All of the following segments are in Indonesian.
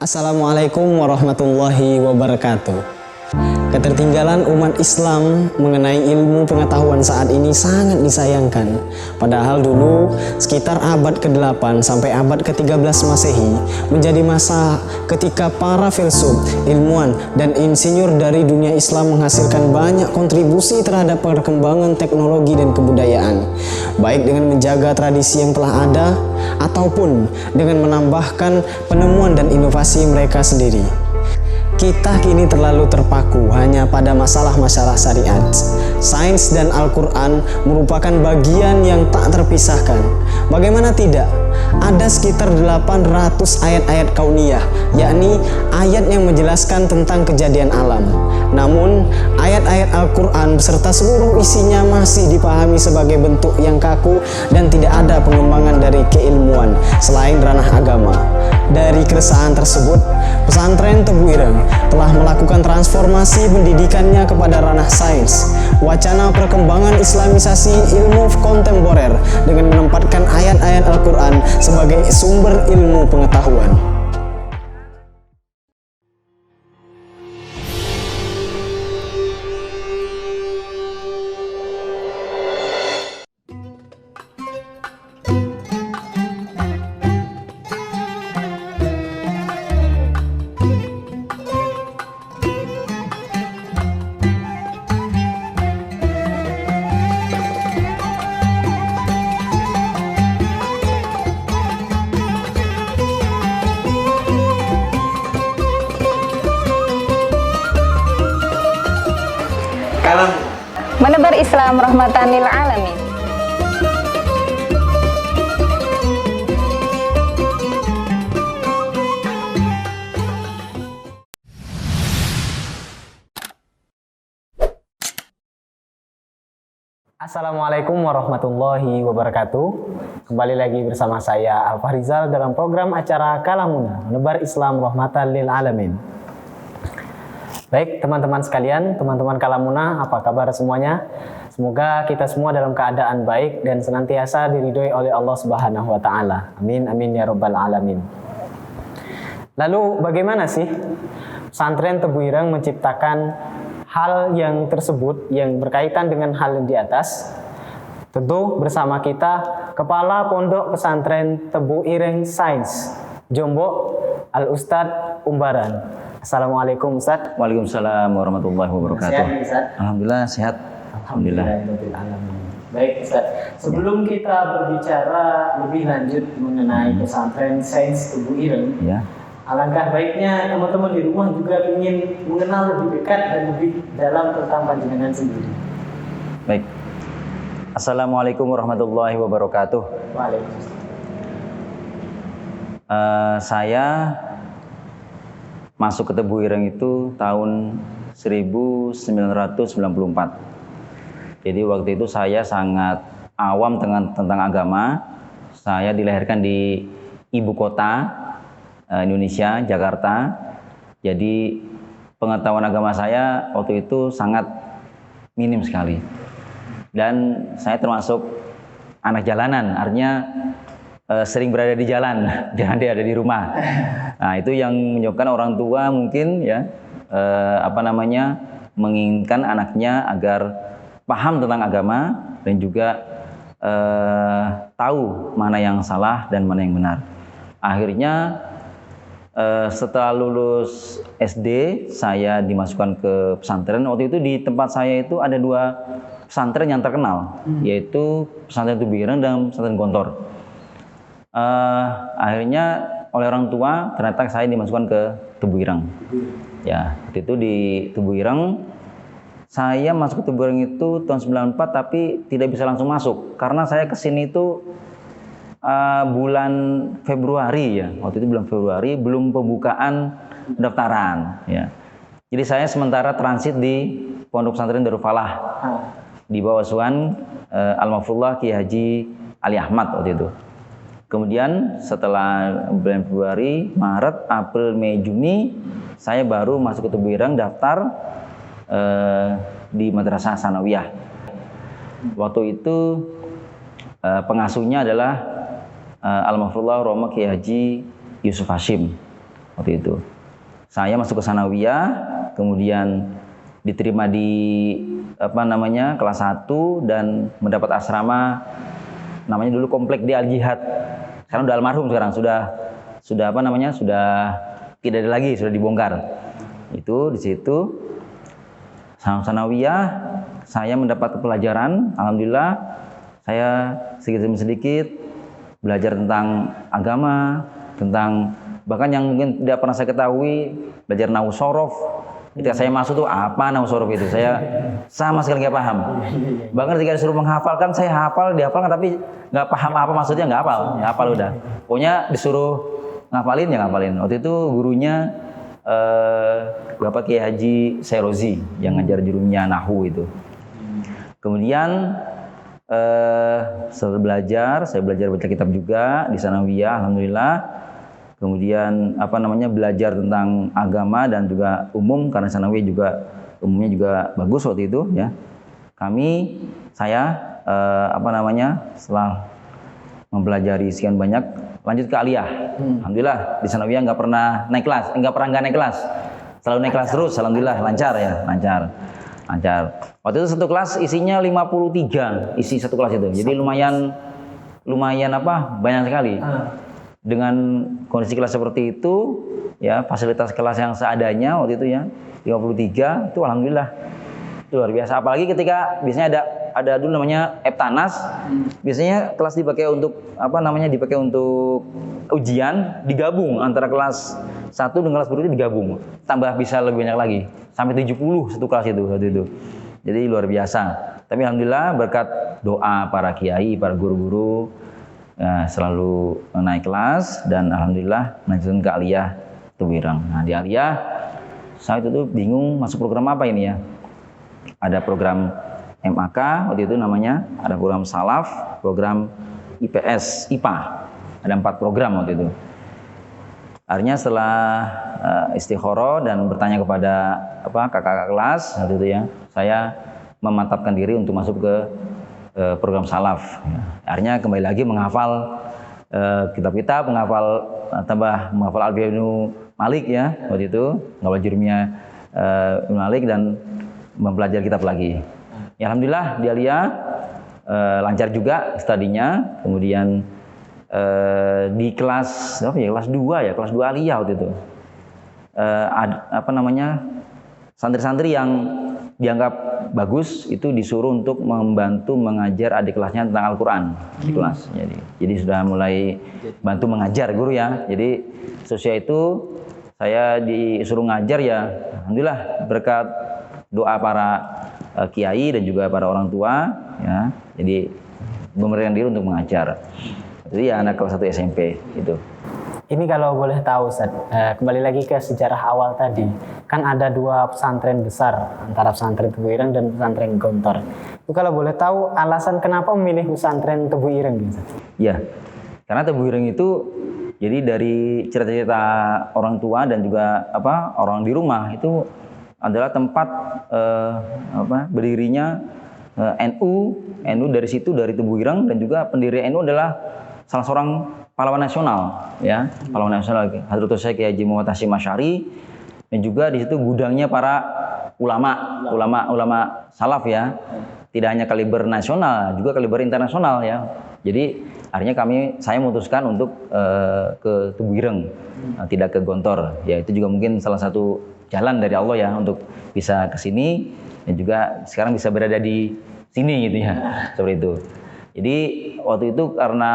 Assalamualaikum warahmatullahi wabarakatuh. Ketertinggalan umat Islam mengenai ilmu pengetahuan saat ini sangat disayangkan. Padahal dulu sekitar abad ke-8 sampai abad ke-13 Masehi menjadi masa ketika para filsuf, ilmuwan, dan insinyur dari dunia Islam menghasilkan banyak kontribusi terhadap perkembangan teknologi dan kebudayaan, baik dengan menjaga tradisi yang telah ada ataupun dengan menambahkan penemuan dan inovasi mereka sendiri. Kita kini terlalu terpaku hanya pada masalah-masalah syariat. Sains dan Al-Quran merupakan bagian yang tak terpisahkan. Bagaimana tidak? Ada sekitar 800 ayat-ayat kauniyah, yakni ayat yang menjelaskan tentang kejadian alam. Namun, ayat-ayat Al-Quran beserta seluruh isinya masih dipahami sebagai bentuk yang kaku dan tidak ada pengembangan dari keilmuan selain ranah agama. Dari keresahan tersebut, pesantren Tebu Ireng telah melakukan transformasi pendidikannya kepada ranah sains. Wacana perkembangan islamisasi ilmu kontemporer dengan menempatkan ayat-ayat Al-Quran sebagai sumber ilmu pengetahuan. Menebar Islam rahmatan lil alamin. Assalamualaikum warahmatullahi wabarakatuh. Kembali lagi bersama saya Al-Fahrizal dalam program acara Kalamuna, Menebar Islam rahmatan lil alamin. Baik teman-teman sekalian, teman-teman Kalamuna, apa kabar semuanya? Semoga kita semua dalam keadaan baik dan senantiasa diridhoi oleh Allah Subhanahu wa taala. Amin amin ya rabbal alamin. Lalu bagaimana sih pesantren Tebu Ireng menciptakan hal yang tersebut yang berkaitan dengan hal yang di atas? Tentu bersama kita Kepala Pondok Pesantren Tebu Ireng Sains Jombok Al Ustadz Umbaran. Assalamualaikum Ustaz. Waalaikumsalam warahmatullahi wabarakatuh. Sehat Ustaz? Alhamdulillah sehat. Alhamdulillah. Baik Ustaz, sebelum kita berbicara lebih lanjut mengenai pesantren Sains Tebu Ireng, Ya. alangkah baiknya teman-teman di rumah juga ingin mengenal lebih dekat dan lebih dalam tentang panjenengan sendiri. Baik. Assalamualaikum warahmatullahi wabarakatuh. Waalaikumsalam. Saya masuk ke Tebu Ireng itu tahun 1994. Jadi waktu itu saya sangat awam tentang agama. Saya dilahirkan di ibu kota Indonesia, Jakarta. Jadi pengetahuan agama saya waktu itu sangat minim sekali. Dan saya termasuk anak jalanan, artinya sering berada di jalan, jangan dia ada di rumah. Nah itu yang menyebabkan orang tua mungkin ya menginginkan anaknya agar paham tentang agama dan juga tahu mana yang salah dan mana yang benar. Akhirnya setelah lulus SD saya dimasukkan ke pesantren. Waktu itu di tempat saya itu ada dua pesantren yang terkenal, yaitu pesantren Tebu Ireng dan pesantren Gontor. Akhirnya oleh orang tua ternyata saya dimasukkan ke Tebu Ireng. Ya, waktu itu di Tebu Ireng saya masuk ke Tebu Ireng itu tahun 94 tapi tidak bisa langsung masuk karena saya kesini itu bulan Februari ya. Waktu itu bulan Februari belum pembukaan pendaftaran ya. Jadi saya sementara transit di Pondok Pesantren Darul Falah di bawah asuhan Al-Mafrullah Kiai Haji Ali Ahmad waktu itu. Kemudian setelah bulan Februari, Maret, April, Mei, Juni, saya baru masuk ke Tebu Ireng daftar di Madrasah Sanawiyah. Waktu itu pengasuhnya adalah Al-Mafrullah Roma Kiai Haji Yusuf Hashim. waktu itu. Saya masuk ke sanawiyah, kemudian diterima di kelas 1 dan mendapat asrama namanya dulu Komplek di Al Jihad. Sekarang udah almarhum, sekarang sudah tidak ada lagi, sudah dibongkar. Itu di situ sanawiyah saya mendapat pelajaran, alhamdulillah saya sedikit belajar tentang agama, tentang bahkan yang mungkin tidak pernah saya ketahui, belajar nahwu shorof. Ketika saya masuk tuh apa nahwu shorof itu, saya sama sekali nggak paham. Bahkan ketika disuruh menghafalkan, saya dihafalkan tapi nggak paham apa maksudnya, nggak hafal udah. Pokoknya disuruh ngapalin ya ngapalin. Waktu itu gurunya Bapak Kiai Haji Serozi yang ngajar jurumnya nahwu itu. Kemudian setelah saya belajar baca kitab juga di sanawiyah, alhamdulillah. Kemudian belajar tentang agama dan juga umum, karena sanawiyah juga umumnya juga bagus waktu itu ya. Saya setelah mempelajari sekian banyak, lanjut ke aliyah. Alhamdulillah di sanawiyah nggak pernah naik kelas, selalu naik kelas terus. Alhamdulillah lancar. Waktu itu satu kelas isinya 53 isi satu kelas itu, jadi lumayan banyak sekali. Dengan kondisi kelas seperti itu ya, fasilitas kelas yang seadanya waktu itu ya 53 itu alhamdulillah itu luar biasa. Apalagi ketika biasanya ada dulu namanya Eptanas, biasanya kelas dipakai untuk ujian, digabung antara kelas 1 dengan kelas berikutnya digabung, tambah bisa lebih banyak lagi sampai 70 satu kelas itu waktu itu. Jadi luar biasa. Tapi alhamdulillah berkat doa para kiai, para guru-guru ya, selalu naik kelas dan alhamdulillah lanjutkan ke aliyah Tubuireng. Nah di aliyah saya itu bingung masuk program apa ini ya. Ada program MAK waktu itu namanya, ada program Salaf, program IPS, IPA. Ada 4 program waktu itu. Akhirnya setelah istikharah dan bertanya kepada kakak-kakak kelas waktu itu ya, saya memantapkan diri untuk masuk ke program Salaf. Ya. Akhirnya kembali lagi menghafal kitab-kitab, menghafal Alfiyah Ibnu Malik ya waktu itu, menghafal jurumnya Ibnu Malik dan mempelajari kitab lagi. Ya, alhamdulillah di aliyah lancar juga studinya. Kemudian di kelas kelas 2 aliyah waktu itu santri-santri yang dianggap bagus itu disuruh untuk membantu mengajar adik kelasnya tentang Al-Quran di kelas. Jadi sudah mulai bantu mengajar guru ya. Jadi sosial itu saya disuruh ngajar ya, alhamdulillah berkat doa para kiai dan juga para orang tua ya. Jadi memberikan diri untuk mengajar. Jadi ya anak kelas 1 SMP itu. Ini kalau boleh tahu Ustaz, kembali lagi ke sejarah awal tadi. Kan ada 2 pesantren besar, antara pesantren Tebuireng dan pesantren Gontor. Itu kalau boleh tahu alasan kenapa memilih pesantren Tebuireng gitu? Ya, karena Tebuireng itu jadi dari cerita-cerita orang tua dan juga orang di rumah itu adalah tempat berdirinya NU dari situ, dari Tebuireng, dan juga pendiri NU adalah salah seorang pahlawan nasional ya, pahlawan nasional Hadratus Syekh Haji Muhammad Hasyim Asy'ari, dan juga di situ gudangnya para ulama salaf ya, tidak hanya kaliber nasional juga kaliber internasional ya. Jadi akhirnya saya memutuskan untuk ke Tebuireng, tidak ke Gontor ya. Itu juga mungkin salah satu jalan dari Allah ya untuk bisa ke sini dan juga sekarang bisa berada di sini gitu ya, seperti itu. Jadi waktu itu karena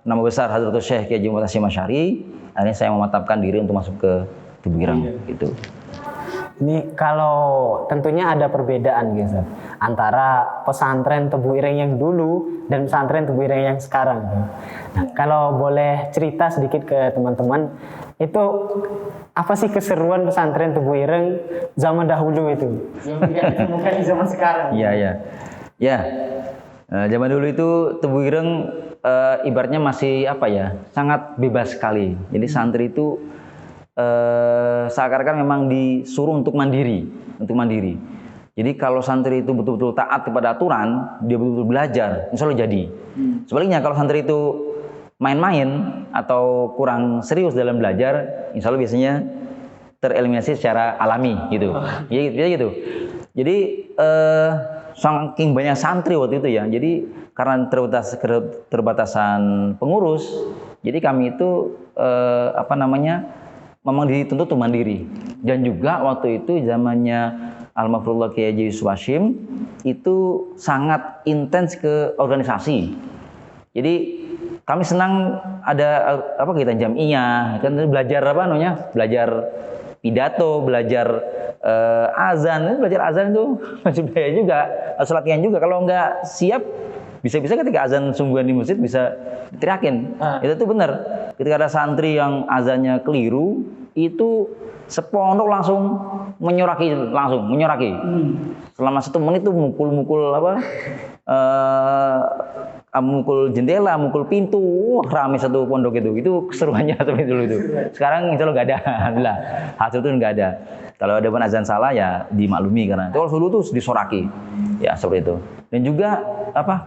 nama besar Hadratus Syekh Haji Muhammad Hasyim Asy'ari, akhirnya saya memantapkan diri untuk masuk ke Tebuireng gitu. Ini kalau tentunya ada perbedaan gitu antara pesantren Tebuireng yang dulu dan pesantren Tebuireng yang sekarang. Nah, kalau boleh cerita sedikit ke teman-teman, itu apa sih keseruan pesantren Tebuireng zaman dahulu itu? Yang bukan di zaman sekarang. Iya. Ya, zaman dulu itu Tebuireng ibaratnya masih sangat bebas sekali. Jadi santri itu seakan-akan memang disuruh untuk mandiri. Jadi kalau santri itu betul-betul taat kepada aturan, dia betul-betul belajar, insya Allah jadi. Sebaliknya kalau santri itu main-main atau kurang serius dalam belajar, insya Allah biasanya tereliminasi secara alami gitu. Ya gitu. Jadi saking banyak santri waktu itu ya. Jadi karena terbatasan pengurus, jadi kami itu memang dituntut untuk mandiri. Dan juga waktu itu zamannya Almarhum Kiai Haji Yusuf Hashim itu sangat intens ke organisasi. Jadi kami senang ada kegiatan jamiah, kan belajar belajar pidato, belajar azan. Belajar azan itu masih budaya juga, harus latihan juga. Kalau nggak siap, bisa-bisa ketika azan sungguhan di masjid bisa diteriakin. Itu tuh benar. Ketika ada santri yang azannya keliru, itu sepondok langsung menyoraki. Selama 1 menit tuh mukul jendela, mukul pintu, rame satu pondok itu. Itu keseruannya seperti dulu itu. Sekarang insya Allah nggak ada, alhamdulillah. Hasil itu nggak ada. Kalau ada azan salah ya dimaklumi karena kalau dulu tuh disoraki, ya seperti itu. Dan juga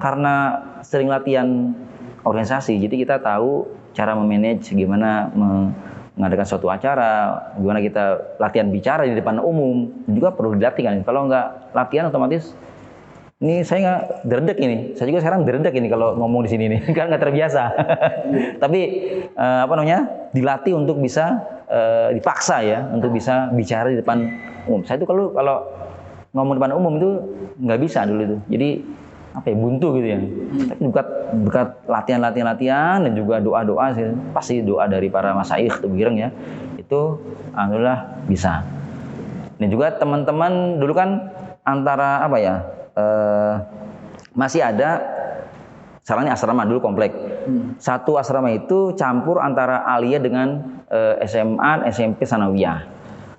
karena sering latihan organisasi, jadi kita tahu cara memanage gimana mengadakan suatu acara, gimana kita latihan bicara di depan umum, juga perlu dilatih kan. Kalau nggak latihan otomatis, ini saya nggak derdek ini. Saya juga sekarang derdek ini kalau ngomong di sini nih, kan nggak terbiasa. Tapi dilatih untuk bisa dipaksa ya, untuk bisa bicara di depan umum. Saya itu kalau ngomong di depan umum itu nggak bisa dulu itu. Jadi buntu gitu ya. Tapi berkat latihan dan juga doa sih, pasti doa dari para masyayikh Tebu Ireng ya, itu alhamdulillah bisa. Dan juga teman-teman dulu kan antara masih ada salahnya asrama dulu komplek. Satu asrama itu campur antara aliyah dengan SMA, SMP, sanawiyah.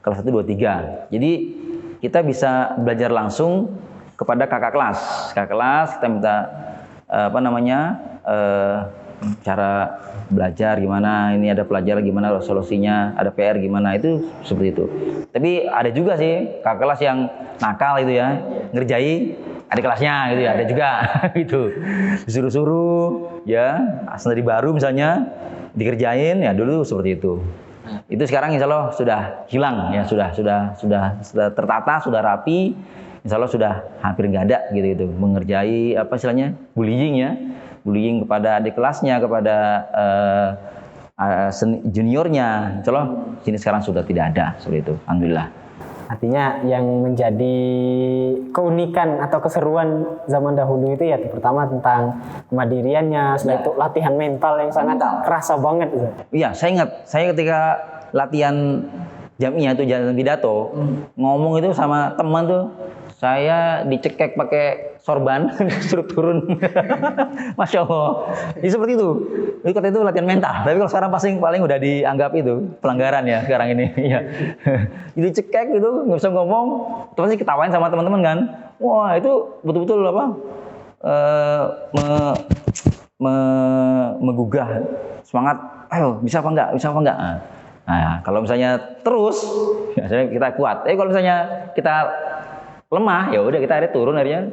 Kelas 1, 2, 3. Jadi kita bisa belajar langsung kepada kakak kelas. Kakak kelas kita minta cara belajar gimana, ini ada pelajaran gimana solusinya, ada PR gimana, itu seperti itu. Tapi ada juga sih kakak kelas yang nakal itu ya, ngerjai adik kelasnya gitu ya, ada juga gitu. Disuruh-suruh ya, asal dari baru misalnya dikerjain ya, dulu seperti itu. Itu sekarang insya Allah sudah hilang ya, sudah tertata, sudah rapi. Insya Allah sudah hampir nggak ada gitu mengerjai bullying kepada adik kelasnya, kepada juniornya. Insya Allah sini sekarang sudah tidak ada seperti itu, alhamdulillah. Artinya yang menjadi keunikan atau keseruan zaman dahulu itu ya pertama tentang kemandiriannya, setelah itu latihan mental yang sangat kerasa banget. Iya, saya ingat, saya ketika latihan jamiah itu jalan pidato, ngomong itu sama teman tuh, saya dicekek pakai sorban, suruh turun. Masya Allah. Jadi seperti itu. Jadi kata itu latihan mental. Tapi kalau sekarang paling udah dianggap itu pelanggaran ya sekarang ini. Ya. Jadi cekek gitu, nggak bisa ngomong. Terus pasti ketawain sama teman-teman kan. Wah itu betul-betul menggugah semangat. Ayo bisa apa enggak? Nah kalau misalnya terus, ya kita kuat. Kalau misalnya kita lemah, ya udah kita akhirnya turun, akhirnya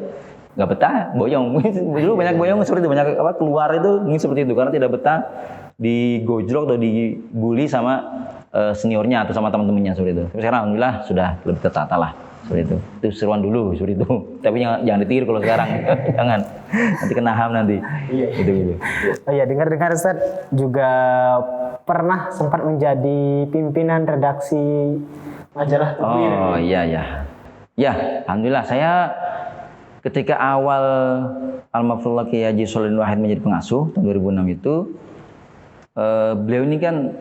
nggak betah, boyong. Dulu banyak boyong seperti itu, banyak keluar itu ini seperti itu karena tidak betah digojlok atau dibully sama seniornya atau sama teman-temannya seperti itu. Tapi sekarang alhamdulillah sudah lebih tertata lah seperti itu. Itu seruan dulu seperti itu. Tapi jangan ditiru kalau sekarang, jangan nanti kena HAM nanti. Gitu. Oh iya, dengar-dengar Ustaz juga pernah sempat menjadi pimpinan redaksi majalah Tebu Ireng. Oh iya. Ya, alhamdulillah saya ketika awal Almarhum Kiai Haji Solihin Wahid menjadi pengasuh tahun 2006 itu, beliau ini kan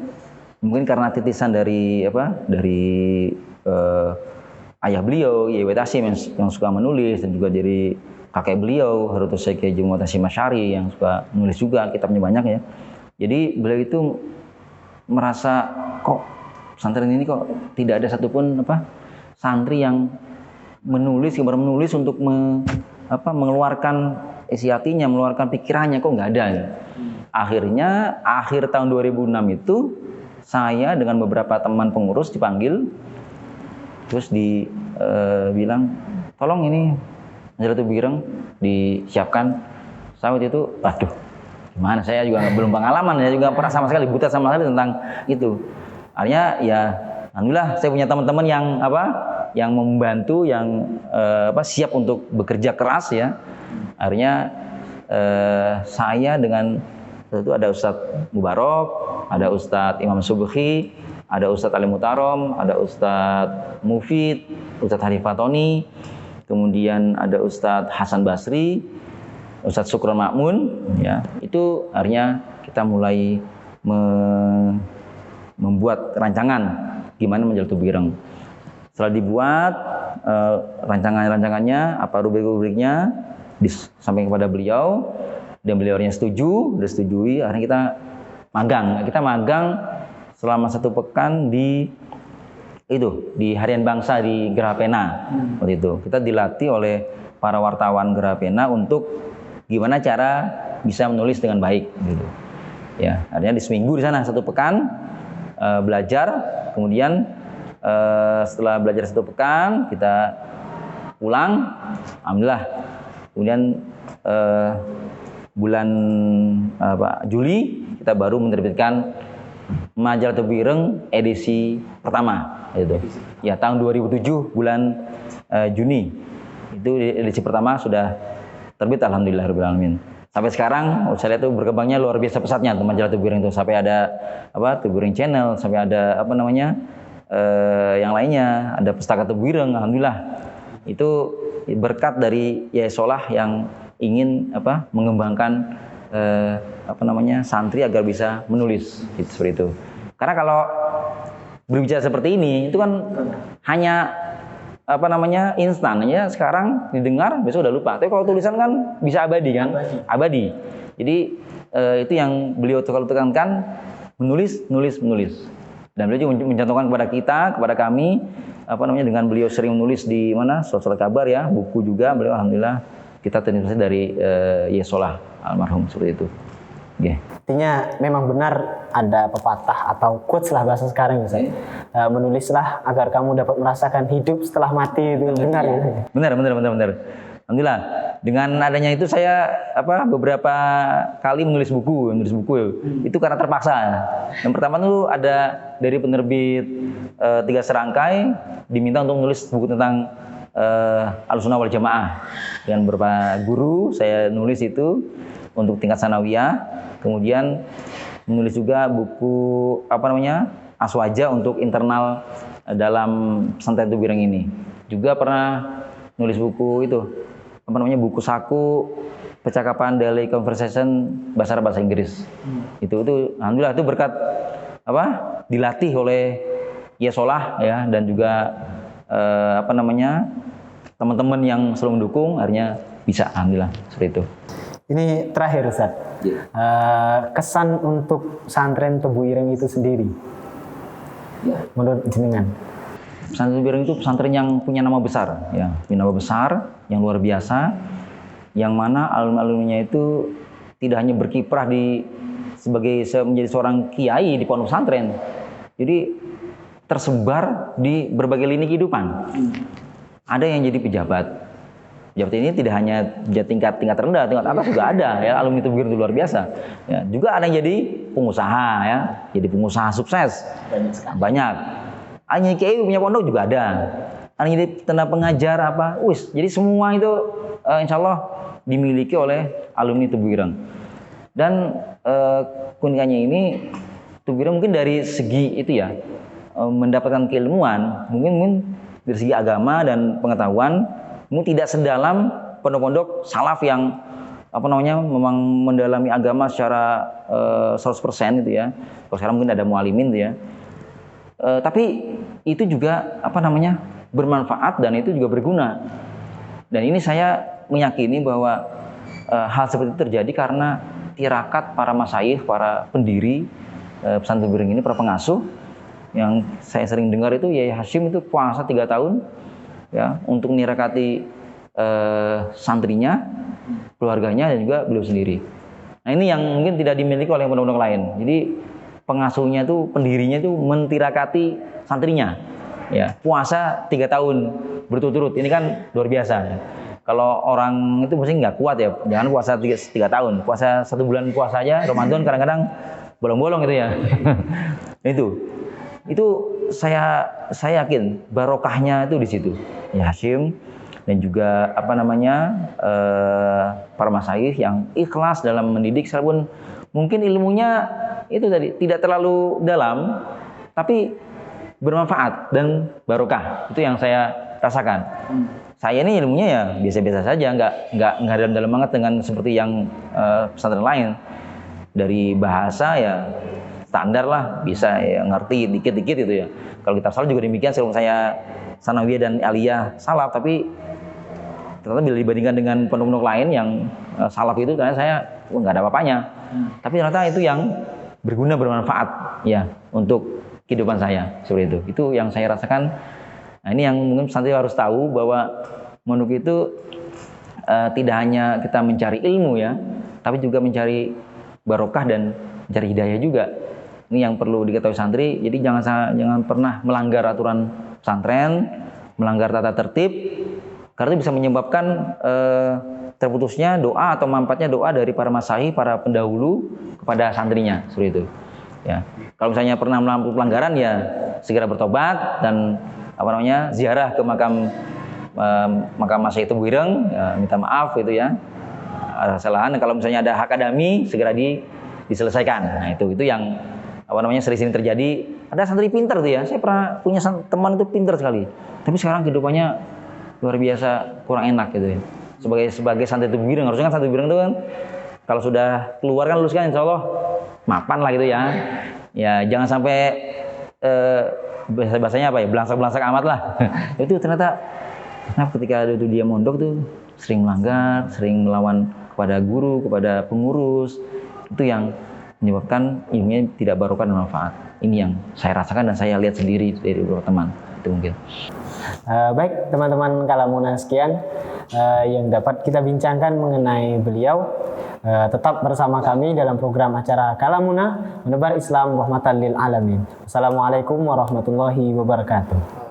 mungkin karena titisan dari ayah beliau Kiai Tasim yang suka menulis, dan juga dari kakek beliau Harutus Kiai Haji Muhammad Hasyim Asy'ari yang suka menulis juga, kitabnya banyak ya. Jadi beliau itu merasa kok pesantren ini kok tidak ada satupun santri yang menulis untuk mengeluarkan isi hatinya, mengeluarkan pikirannya, kok nggak ada. Akhirnya akhir tahun 2006 itu saya dengan beberapa teman pengurus dipanggil, terus dibilang tolong ini majalah Tebu Ireng disiapkan. Saya waktu itu, Gimana, saya juga belum pengalaman, saya juga pernah sama sekali buta sama sekali tentang itu. Artinya ya alhamdulillah saya punya teman-teman yang yang membantu, yang siap untuk bekerja keras ya. Akhirnya saya dengan itu ada Ustadz Mubarok, ada Ustadz Imam Subhi, ada Ustadz Ali Mutarom, ada Ustadz Mufid, Ustadz Harif Fatoni, kemudian ada Ustadz Hasan Basri, Ustadz Sukron Makmun, ya. Itu akhirnya kita mulai membuat rancangan gimana menjual tubuh ireng. Setelah dibuat rancangannya, apa rubrik-rubriknya, disampaikan kepada beliau, dan beliau setuju, udah setujui, akhirnya kita magang. Kita magang selama 1 pekan di Harian Bangsa di Gerahapena. Waktu itu kita dilatih oleh para wartawan Gerahapena untuk gimana cara bisa menulis dengan baik gitu. Ya, akhirnya di seminggu di sana 1 pekan belajar, kemudian setelah belajar 1 pekan kita pulang, alhamdulillah. Kemudian bulan Juli kita baru menerbitkan majalah tubuh ireng edisi pertama itu. Ya, tahun 2007 bulan Juni. Itu edisi pertama sudah terbit, alhamdulillahirabbil alamin. Sampai sekarang saya lihat itu berkembangnya luar biasa pesatnya majalah tubuh ireng itu, sampai ada tubuh ireng channel, sampai ada yang lainnya, ada pustaka tubuh ireng, alhamdulillah. Itu berkat dari Yayasolah yang ingin mengembangkan santri agar bisa menulis gitu, seperti itu. Karena kalau berbicara seperti ini itu kan hanya instan aja, sekarang didengar besok udah lupa. Tapi kalau tulisan kan bisa abadi kan? Abadi. Jadi itu yang beliau tekankan, menulis. Dan beliau juga mencontohkan kepada kami dengan beliau sering menulis di sosial kabar ya, buku juga beliau, alhamdulillah kita terinspirasi dari Yayasolah almarhum, seperti itu. Okay. Artinya memang benar ada pepatah atau quotes lah bahasa sekarang Ustaz. Menulislah agar kamu dapat merasakan hidup setelah mati, itu benar ya. Benar. Alhamdulillah. Dengan adanya itu saya beberapa kali menulis buku. Itu karena terpaksa. Yang pertama itu ada dari penerbit 3 serangkai diminta untuk menulis buku tentang Ahlussunnah wal Jamaah. Dengan beberapa guru saya nulis itu untuk tingkat sanawiyah. Kemudian menulis juga buku Aswaja untuk internal dalam pesantren tubuh ireng ini. Juga pernah nulis buku itu buku saku percakapan daily conversation bahasa Inggris. Itu alhamdulillah itu berkat dilatih oleh Yayasolah ya, dan juga teman-teman yang selalu mendukung, akhirnya bisa, alhamdulillah, seperti itu. Ini terakhir Ustaz, kesan untuk pesantren tubuh ireng itu sendiri menurut jenengan? Pesantren tubuh ireng itu pesantren yang punya nama besar, ya, punya nama besar yang luar biasa, yang mana alumni-alumninya itu tidak hanya berkiprah menjadi seorang kiai di pondok pesantren, jadi tersebar di berbagai lini kehidupan. Ada yang jadi pejabat ini tidak hanya tingkat rendah, tingkat atas juga ada ya, alumni tubuh ireng itu luar biasa. Ya, juga ada yang jadi pengusaha ya, jadi pengusaha sukses. Banyak. Hanya kiai punya pondok juga ada. Ada yang jadi tenaga pengajar jadi semua itu insya Allah dimiliki oleh alumni tubuh ireng. Dan keunikannya ini tubuh ireng mungkin dari segi itu ya, mendapatkan keilmuan, mungkin dari segi agama dan pengetahuan mungkin tidak sedalam pondok-pondok salaf yang memang mendalami agama secara 100% itu ya. Kalau sekarang mungkin ada mualimin itu ya. Tapi itu juga bermanfaat dan itu juga berguna. Dan ini saya meyakini bahwa hal seperti itu terjadi karena tirakat para masyayikh, para pendiri pesantren tubuh ireng ini, para pengasuh. Yang saya sering dengar itu Yai Hashim itu puasa 3 tahun ya, untuk nirakati santrinya, keluarganya, dan juga beliau sendiri. Nah, ini yang mungkin tidak dimiliki oleh pondok-pondok lain. Jadi pengasuhnya itu, pendirinya itu mentirakati santrinya ya, puasa 3 tahun berturut-turut. Ini kan luar biasa ya. Kalau orang itu mesti nggak kuat ya, jangan puasa 3 tahun, puasa 1 bulan puasa aja, Ramadan kadang-kadang bolong-bolong gitu ya. itu saya yakin barokahnya itu di situ. Ya Hashim dan juga para masyayikh yang ikhlas dalam mendidik, walaupun mungkin ilmunya itu tadi tidak terlalu dalam, tapi bermanfaat dan barokah. Itu yang saya rasakan. Saya ini ilmunya ya biasa-biasa saja, nggak dalam banget dengan seperti yang pesantren lain. Dari bahasa ya standar lah, bisa ya, ngerti dikit-dikit itu ya. Kalau kitab salaf juga demikian, sebelum saya sanawiyah dan aliyah salaf, tapi ternyata bila dibandingkan dengan pondok-pondok lain yang salaf itu ternyata saya nggak ada apa-apanya. Tapi ternyata itu yang berguna, bermanfaat ya untuk kehidupan saya, seperti itu. Itu yang saya rasakan. Nah, ini yang mungkin santri harus tahu bahwa mondok itu tidak hanya kita mencari ilmu ya, tapi juga mencari barokah dan mencari hidayah juga. Ini yang perlu diketahui santri. Jadi jangan pernah melanggar aturan pesantren, melanggar tata tertib, karena itu bisa menyebabkan terputusnya doa atau manfaatnya doa dari para masyayikh, para pendahulu kepada santrinya, seperti itu. Ya, kalau misalnya pernah melakukan pelanggaran ya segera bertobat dan ziarah ke makam Masyayikh Tebuireng, ya, minta maaf itu ya, ada kesalahan. Kalau misalnya ada hak adami segera diselesaikan. Nah, itu yang sering-sering terjadi. Ada santri pintar tuh ya. Saya pernah punya teman itu pintar sekali. Tapi sekarang kehidupannya luar biasa kurang enak gitu ya. Sebagai santri Tebuireng, harusnya kan santri Tebuireng itu kan kalau sudah keluar kan lulus kan insya Allah mapan lah gitu ya. Ya jangan sampai bahasanya belangsak amat lah. Itu ternyata ketika dia mondok tuh sering melanggar, sering melawan kepada guru, kepada pengurus. Itu yang menyebabkan ilmunya tidak barokah dan manfaat. Ini yang saya rasakan dan saya lihat sendiri dari beberapa teman. Itu mungkin. Baik teman-teman Kalamuna, sekian yang dapat kita bincangkan mengenai beliau. Tetap bersama kami dalam program acara Kalamuna, menebar Islam rahmatan lil alamin. Assalamualaikum warahmatullahi wabarakatuh.